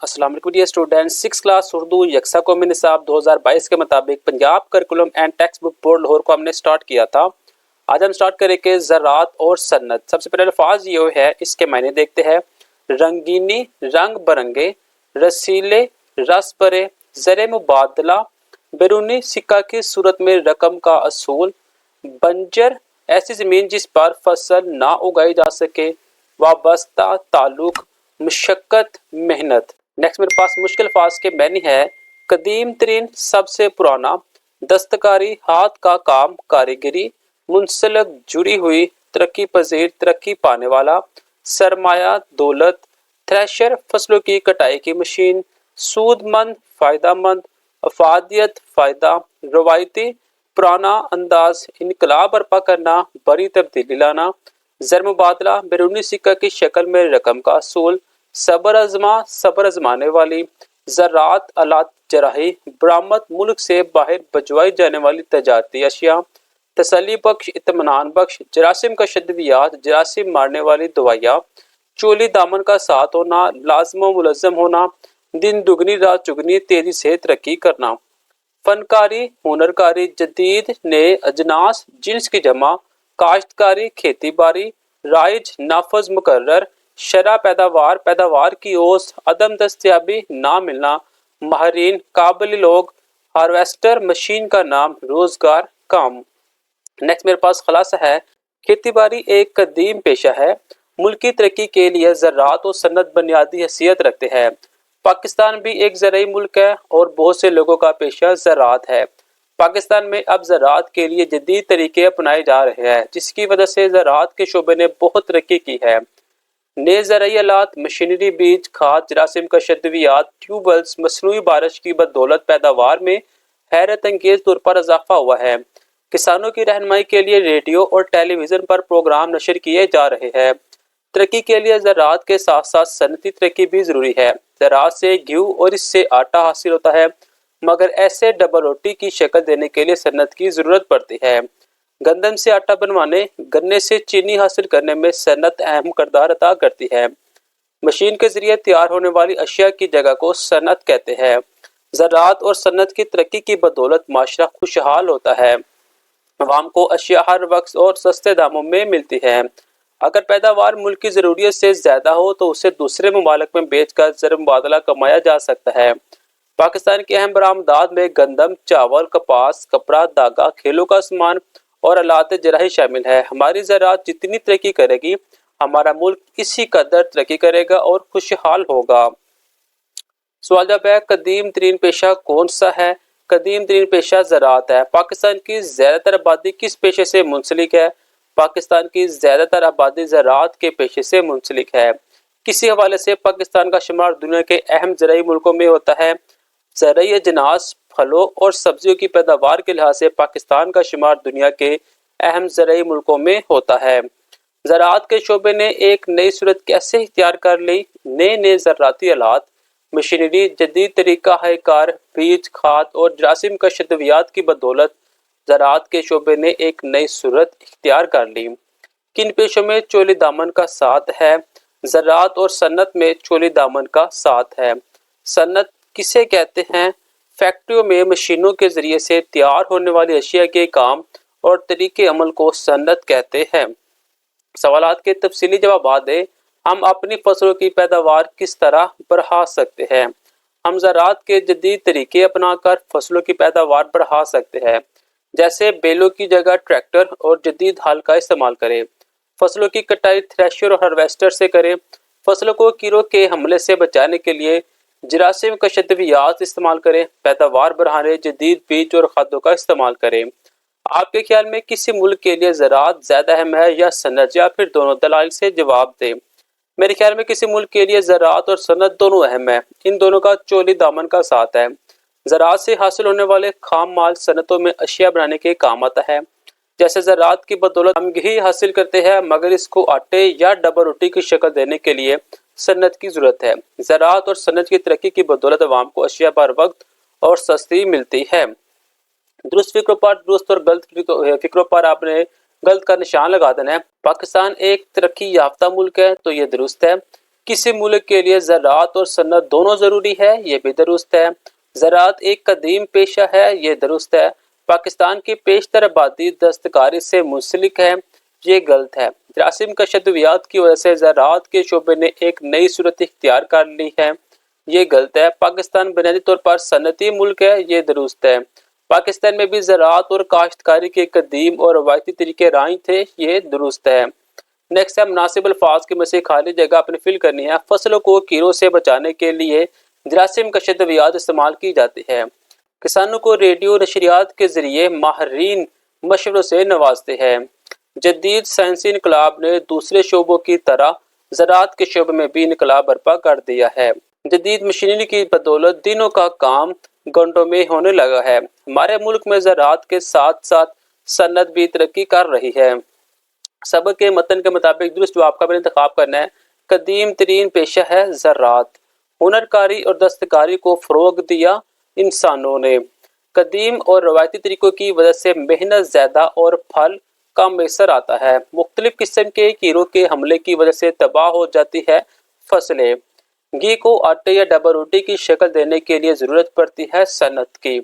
अस्सलाम वालेकुम dear students, 6 class Urdu यकसा कौमी निसाब 2022 के मुताबिक Punjab curriculum and text book board Lahore को हमने स्टार्ट किया था। आज हम स्टार्ट करेंगे ज़राअत और सन्नत। सबसे पहले अल्फाज ये है, इसके मायने देखते हैं। रंगीनी, रंग बरंगे, रसीले, रस भरे, ज़र मुबादला, बैरूनी सिक्का की सूरत में रकम का असूल, बंजर ऐसी ज़मीन जिस पर फसल ना उगाई जा सके, वाबस्ता ताल्लुक, मुशक्कत मेहनत। नेक्स्ट मेरे पास मुश्किल अल्फाज के मैनी है। कदीम तरीन सबसे पुराना, दस्तकारी हाथ का काम कारीगरी, मुंसलक जुड़ी हुई, तरक्की पजीर तरक्की पाने वाला, सरमाया दौलत, थ्रेशर फसलों की कटाई की मशीन, सूदमंद फायदामंद, अफादियत फायदा, रवायती पुराना अंदाज, इनकलाब बर्पा करना, बड़ी तब्दीली लाना, ज़र मुबादला बैरूनी सिक्का की शक्ल में रकम का असूल, सबर अजमा सबर अजमाने वाली, ज़राअत आलात जराही, बरामद मुल्क से बाहर भिजवाई जाने वाली तजारती अशिया, तसल्ली बख्श इत्मीनान बख्श, जरासीम का शद्दियात जरासीम मारने वाली दवाइयाँ, चोली दामन का साथ होना, लाजम मुलज़म होना, दिन दुगनी रात चुगनी तेजी से तरक्की करना। फनकारी हुनरकारी, जदीद नए अजनास जिन्स की जमा, काश्तकारी खेती बाड़ी, राइज नाफज मुकर्रर, शरा पैदावार पैदावार की ओस, अदम दस्तियाबी ना मिलना, माहरीन काबिल लोग, हार्वेस्टर मशीन का नाम, रोजगार काम। नेक्स्ट मेरे पास खलासा है। खेती बाड़ी एक कदीम पेशा है। मुल्क की तरक्की के लिए ज़राअत और सन्नत बुनियादी हैसियत रखते हैं। पाकिस्तान भी एक ज़राई मुल्क है और बहुत से लोगों का पेशा ज़राअत है। पाकिस्तान में अब ज़राअत के लिए जदीद तरीके अपनाए जा रहे हैं, जिसकी वजह से ज़राअत के शोबे ने बहुत तरक्की की है। नए ज़राई आलात, मशीनरी, बीज, खाद, जरासीम का शद्दियात, ट्यूबवेल्स, मसनूई बारिश की बदौलत पैदावार में हैरत अंगेज तौर पर इजाफा हुआ है। किसानों की रहनुमाई के लिए रेडियो और टेलीविज़न पर प्रोग्राम नशर किए जा रहे हैं। तरक्की के लिए ज़राअत के साथ साथ सनती तरक्की भी ज़रूरी है। ज़राअत से घी और इससे आटा हासिल होता है, मगर ऐसे डबल रोटी की शक्ल देने के लिए सन्नत की ज़रूरत पड़ती है। गंदम से आटा बनवाने, गन्ने से चीनी हासिल करने में सन्नत अहम किरदार अदा करती है। मशीन के जरिए तैयार होने वाली अशिया की जगह को सन्नत कहते हैं। ज़राअत और सन्नत की तरक्की की बदौलत माशरा खुशहाल होता है। अवाम को अशिया हर वक्त और सस्ते दामों में मिलती है। अगर पैदावार मुल्क की ज़रूरियत से ज़्यादा हो तो उसे दूसरे ममालिक में बेच कर ज़र मुबादला कमाया जा सकता है। पाकिस्तान की अहम बरामदात में गंदम, चावल, कपास, कपड़ा, धागा, खेलों का सामान और आलात जराही शामिल है। हमारी ज़राअत जितनी तरक्की करेगी, हमारा मुल्क इसी कदर तरक्की करेगा और खुशहाल होगा। सवाल जवाब है, कदीम तरीन पेशा कौन सा है? कदीम तरीन पेशा ज़राअत है। पाकिस्तान की ज़्यादातर आबादी किस पेशे से मुंसलिक है? पाकिस्तान की ज़्यादातर आबादी ज़राअत के पेशे से मुंसलिक है। किसी हवाले से पाकिस्तान का शुमार दुनिया के अहम ज़राई मुल्कों में होता है। ज़राई अजनास, फलों और सब्जियों की पैदावार के लिहाज से पाकिस्तान का शुमार दुनिया के अहम ज़राई मुल्कों में होता है। ज़राअत के शोबे ने एक नई सूरत कैसे इख्तियार कर ली? नए नए ज़राअती आलात, मशीनरी, जदीद तरीका है कार, बीज, खाद और जरासीम का शद्दियात की बदौलत ज़राअत के शोबे ने एक नई सूरत इख्तियार कर ली। किन पेशों में चोली दामन का साथ है? ज़राअत और सन्नत में चोली दामन का साथ है। सन्नत किसे कहते हैं? फैक्ट्रियों में मशीनों के जरिए से तैयार होने वाली अशिया के काम और तरीके अमल को सन्नत कहते हैं। सवालात के तफसीली जवाब दें। हम अपनी फसलों की पैदावार किस तरह बढ़ा सकते हैं? हम ज़राअत के जदीद तरीके अपनाकर फसलों की पैदावार बढ़ा सकते हैं, जैसे बेलों की जगह ट्रैक्टर और जदीद हल का इस्तेमाल करें। फसलों की कटाई थ्रेशर और हार्वेस्टर से करें। फसलों को कीड़ों के हमले से बचाने के लिए जरासीम का शद्दियात इस्तेमाल करें। पैदावार बढ़ाने जदीद बीज और खादों का इस्तेमाल करें। आपके ख्याल में किसी मुल्क के लिए ज़राअत ज़्यादा अहम है या सनत, या फिर दोनों? दलाइल से जवाब दें। मेरे ख्याल में किसी मुल्क के लिए ज़राअत और सनत दोनों अहम है। इन दोनों का चोली दामन का साथ है। ज़राअत से हासिल होने वाले खाम माल सनतों में अशिया बनाने के काम आता है। जैसे ज़राअत की बदौलत हम घी हासिल करते हैं, मगर इसको आटे या डबल रोटी की शक्ल देने के लिए सन्नत की ज़रूरत है। ज़राअत और सन्नत की तरक्की की बदौलत अवाम को अशिया बर वक्त और सस्ती मिलती है। दुरुस्त फिक्रों पर दुरुस्त और गलत फिक्रों पर आपने गलत का निशान लगा देना है। पाकिस्तान एक तरक्की याफ्ता मुल्क है, तो ये दुरुस्त है। किसी मुल्क के लिए ज़राअत और सन्नत दोनों ज़रूरी है, ये भी दुरुस्त है। ज़राअत एक कदीम पेशा है, ये दुरुस्त है। पाकिस्तान की पेशतर आबादी दस्तकारी से मुंसलिक है, ये गलत है। जरासीम कशदवियात की वजह से ज़राअत के शोबे ने एक नई सूरत इख्तियार कर ली है, ये गलत है। पाकिस्तान बुनियादी तौर पर सनती मुल्क है, ये दुरुस्त है। पाकिस्तान में भी ज़राअत और काश्तकारी के कदीम और रवायती तरीके राइज थे, ये दुरुस्त है। नेक्स्ट है मुनासिब अल्फाज की में से खाली जगह अपनी फिल करनी है। फसलों को कीड़ों से बचाने के लिए जरासीम कशदवियात इस्तेमाल की जाती है। किसानों को रेडियो नशरियात के जरिए माहरीन मशवरों से नवाजते हैं। जदीद साइंसी इनकलाब ने दूसरे शोबों की तरह ज़राअत के शोबे में भी इनकलाब बर्पा कर दिया है। जदीद मशीनरी की बदौलत दिनों का काम घंटों में होने लगा है। हमारे मुल्क में ज़राअत के साथ साथ सनत भी तरक्की कर रही है। सबक के मतन के मुताबिक दुरुस्त जवाब का भी इंतखाब करना है। कदीम तरीन पेशा है ज़राअत। हुनरकारी और दस्तकारी को फ़रोग दिया इंसानों ने। कदीम और रवायती तरीकों की वजह से मेहनत ज़्यादा और फल कम मैसर आता है। मुख्तलिफ किस्म के कीड़ों के हमले की वजह से तबाह हो जाती है फसलें। घी को आटे या डबल रोटी की शक्ल देने के लिए ज़रूरत पड़ती है सनत की।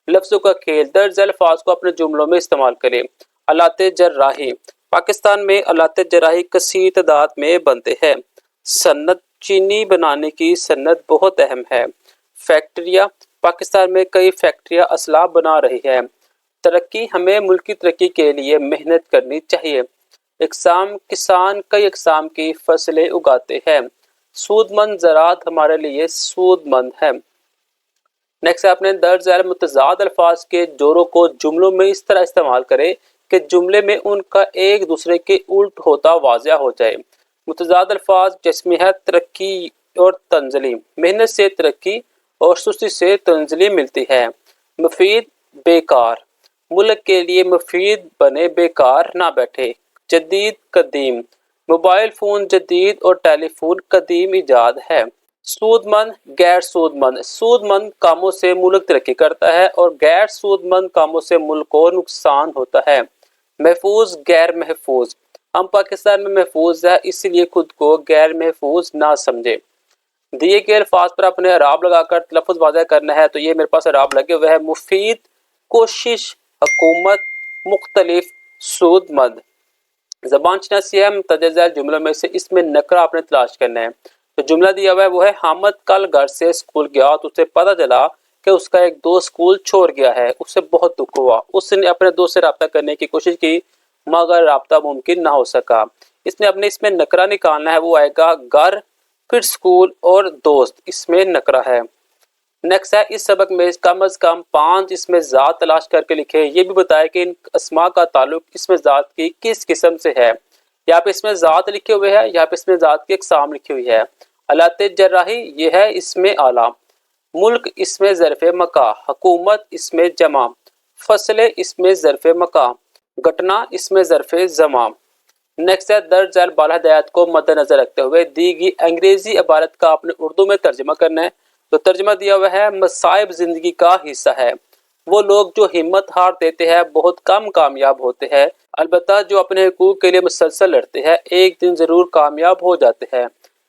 लफ्ज़ों का खेल, दर्ज अल्फाज को अपने जुमलों में इस्तेमाल करें। आलाते जर्राही। पाकिस्तान में आलाते जर्राही कसीर तादाद में बनते हैं। सन्नत, चीनी बनाने की सन्नत बहुत अहम है। फैक्ट्रियाँ, पाकिस्तान में कई फैक्ट्रियाँ असलाब बना रही है। तरक्की, हमें मुल्क की तरक्की के लिए मेहनत करनी चाहिए। इकसाम, किसान कई इकसाम की फसलें उगाते हैं। सूदमंद ज़राअत हमारे लिए सूदमंद है। नेक्स्ट आपने दर्ज झैल मुतज़ाद अल्फाज के जोड़ों को जुमलों में इस तरह इस्तेमाल करें कि जुमले में उनका एक दूसरे के उल्ट होता वाज़िया हो जाए। मुतज़ाद अल्फाज जिसमें है तरक्की और तंजली। मेहनत से तरक्की और सुस्ती से तंजली मिलती है। मुफीद, बेकार। मुल्क के लिए मुफीद बने, बेकार ना बैठे। जदीद, कदीम। मोबाइल फ़ोन जदीद और टेलीफोन कदीम इजाद है। सूदमंद, गैर सूदमंद। सूदमंद कामों से मुल्क तरक्की करता है और गैर सूदमंद कामों से मुल्क को नुकसान होता है। महफूज, गैर महफूज। हम पाकिस्तान में महफूज है, इसलिए खुद को गैर महफूज ना समझे। दिए गए अल्फाज पर अपने अराब लगाकर तलफ़ुज़ वाज़ह करना है। तो ये मेरे पास अराब लगे हुए है। मुफीद, कोशिश, हुकूमत, मुख्तलिफ, सूदमंद। ज़बान शनासी है। मुतज़्ज़ल जुमलों में से इसमें नकरा आपने तलाश करना है। तो जुमला दिया हुआ है वो है, हामिद कल घर से स्कूल गया तो उसे पता चला कि उसका एक दोस्त स्कूल छोड़ गया है। उसे बहुत दुख हुआ। उसने अपने दोस्त से रब्ता करने की कोशिश की मगर रब्ता मुमकिन ना हो सका। इसने अपने इसमें नकरा निकालना है, वो आएगा घर, फिर स्कूल और दोस्त, इसमें नकरा है। नेक्स्ट है, इस सबक में कम अज कम 5 इसमें ज़ात तलाश करके लिखे। ये भी बताया कि इन अस्मा का ताल्लुक इसमें ज़ात की किस किस्म से है। यहाँ पे इसमें ज़ात लिखे हुए है, यहाँ पे इसमें ज़ात की इकसाम लिखी हुई है। आलाते जर्राही ये है इसमें आला। मुल्क इसमें ज़र्फ़े मका। हुकूमत इसमें जमा। फसलें इसमें ज़र्फ़े मका। घटना इसमें ज़र्फ़े ज़मा। नेक्स्ट है, दर्ज झैल बाला हदायत को मद्देनजर रखते हुए दी गई अंग्रेजी इबारत का आपने उर्दू में तर्जमा करना है। तो तर्जमा दिया हुआ है, मसाइब जिंदगी का हिस्सा है। वो लोग जो हिम्मत हार देते हैं बहुत कम कामयाब होते हैं, अलबत्ता जो अपने हकूक के लिए मुसलसल लड़ते हैं एक दिन ज़रूर कामयाब हो जाते हैं।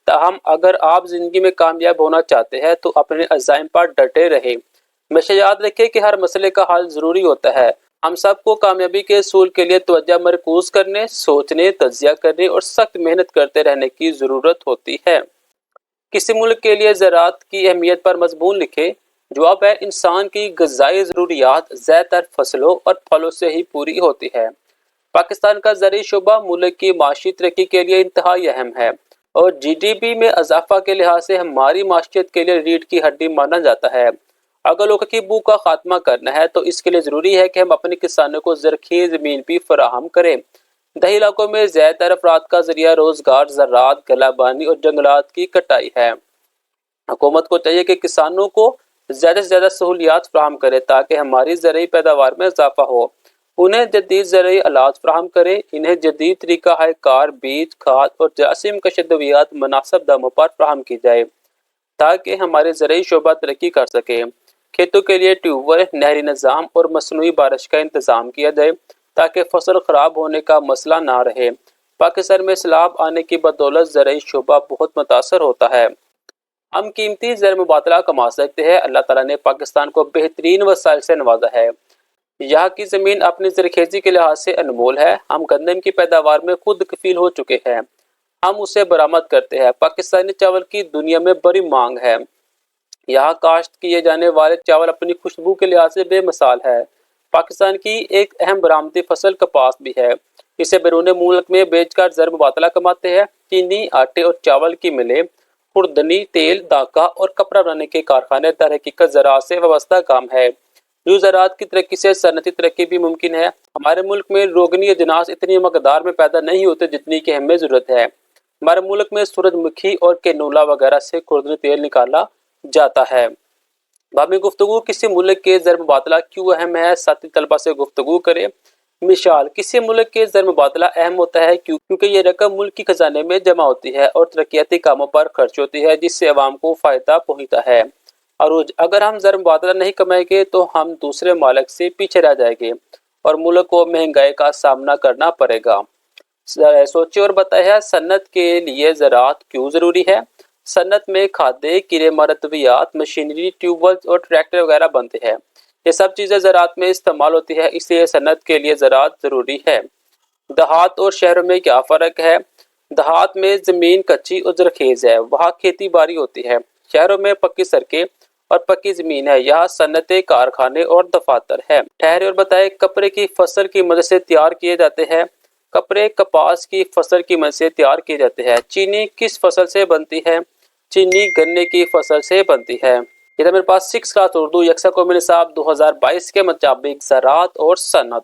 ताहम अगर आप जिंदगी में कामयाब होना चाहते हैं तो अपने अज़ाइम पर डटे रहे। हमेशा याद रखें कि हर मसले का हल ज़रूरी होता है। हम सबको कामयाबी के असूल के लिए तवज्जो मरकूज करने, सोचने, तज्जिया करने और सख्त मेहनत करते रहने की ज़रूरत होती है। किसी मुल्क के लिए ज़राअत की अहमियत पर मज़मून लिखे। जवाब है, इंसान की ग़िज़ाई ज़रूरियात ज़्यादातर फसलों और फलों से ही पूरी होती है। पाकिस्तान का ज़राई शोबा मुल्क की माशी तरक्की के लिए इंतहाई अहम है और GDP में इजाफा के लिहाज से हमारी माशियत के लिए रीढ़ की हड्डी माना जाता है। अगर लोगों की भूख का खात्मा करना है तो इसके लिए ज़रूरी है कि हम अपने किसानों को ज़रख़ीज़ ज़मीन भी फराहम करें। दही इलाकों में ज़्यादातर अफराद का ज़रिया रोज़गार ज़राअत, गलाबानी और जंगलात की कटाई है। हुकूमत को चाहिए कि किसानों को ज़्यादा से ज़्यादा सहूलियात फराहम करे ताकि हमारी ज़राई पैदावार में इजाफा हो। उन्हें जदीद ज़राई आलात फराहम करें। इन्हें जदीद तरीका है कार, बीज, खाद और जरासीम कशदवियात मुनासिब दामों पर फराहम की जाए ताकि हमारे ज़राई शोबा तरक्की कर सके। खेतों के लिए ट्यूबवेल, नहरी निज़ाम और मसनूई बारिश का इंतज़ाम किया जाए ताकि फसल ख़राब होने का मसला ना रहे। पाकिस्तान में सैलाब आने की बदौलत ज़राई शोबा बहुत मुतासर होता है। हम कीमती ज़र मुबादला कमा सकते हैं। अल्लाह ताला ने पाकिस्तान को बेहतरीन वसाइल से नवाजा है। यहाँ की ज़मीन अपनी ज़रखेज़ी के लिहाज से अनमोल है। हम गंदम की पैदावार में खुद कफील हो चुके हैं। हम उसे बरामद करते हैं। पाकिस्तानी चावल की दुनिया में बड़ी मांग है। यहाँ काश्त किए जाने वाले चावल अपनी खुशबू के लिहाज से बेमिसाल है। पाकिस्तान की एक अहम बरामदी फसल कपास भी है। इसे बैरून मुल्क में बेचकर ज़र मुबादला कमाते हैं। चीनी, आटे और चावल की मिलें, खुर्दनी, तेल, दाका और कपड़ा बनाने के कारखाने दर हकीकत ज़राअत से वाबस्ता काम है। यूं ज़राअत की तरक्की से सनती तरक्की भी मुमकिन है। हमारे मुल्क में रोगनी अजनास इतनी मकदार में पैदा नहीं होते जितनी की हमें ज़रूरत है। हमारे मुल्क में सूरजमुखी और कैनोला वगैरह से खुर्दनी तेल निकाला जाता है। बामी गुफ्तगू किसी मुल्क के ज़र मुबादला क्यों अहम है, साथी तलबा से गुफ्तगू करें। मिसाल, किसी मुल्क के ज़र मुबादला अहम होता है क्योंकि ये रकम मुल्क की खजाने में जमा होती है और तरक्याती कामों पर खर्च होती है, जिससे अवाम को फ़ायदा पहुँचता है। अरूज, अगर हम ज़र मुबादला नहीं कमाएंगे तो हम दूसरे मालिक से पीछे रह जाएंगे और मुल्क को महंगाई का सामना करना पड़ेगा। सोचिए और बताइए, सन्नत के लिए ज़राअत क्यों ज़रूरी है। सन्नत में खादे, कीड़े मार अद्वियात, मशीनरी, ट्यूबवेल्स और ट्रैक्टर वगैरह बनते हैं। ये सब चीज़ें ज़राअत में इस्तेमाल होती है, इसलिए सन्नत के लिए ज़राअत ज़रूरी है। देहात और शहरों में क्या फ़र्क है। देहात में ज़मीन कच्ची और ज़रखेज़ है, वहाँ खेती बाड़ी होती है। शहरों में पक्की सड़कें और पक्की ज़मीन है, यहाँ सन्नतें, कारखाने और दफातर है। ठहरे और बताए, कपड़े की फसल की मदद से तैयार किए जाते हैं। कपड़े कपास की फसल की मदद से तैयार किए जाते हैं। चीनी किस फसल से बनती है। चीनी गन्ने की फसल से बनती है। इधर मेरे पास 6 क्लास उर्दू यकसा कौमी निसाब 2022 के मुताबिक ज़राअत और सन्नत।